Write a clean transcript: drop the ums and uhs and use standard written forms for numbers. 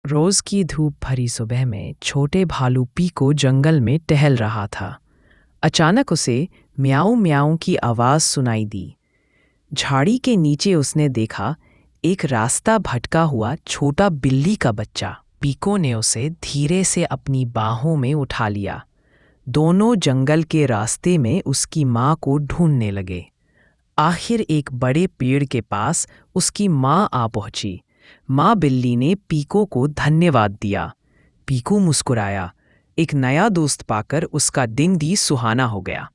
रोज की धूप भरी सुबह में छोटे भालू पीको जंगल में टहल रहा था। अचानक उसे म्याऊं म्याऊं की आवाज सुनाई दी। झाड़ी के नीचे उसने देखा एक रास्ता भटका हुआ छोटा बिल्ली का बच्चा। पीको ने उसे धीरे से अपनी बाहों में उठा लिया। दोनों जंगल के रास्ते में उसकी माँ को ढूंढने लगे। आखिर एक बड़े पेड़ के पास उसकी माँ आ पहुंची। माँ बिल्ली ने पीको को धन्यवाद दिया। पीको मुस्कुराया। एक नया दोस्त पाकर उसका दिन भी सुहाना हो गया।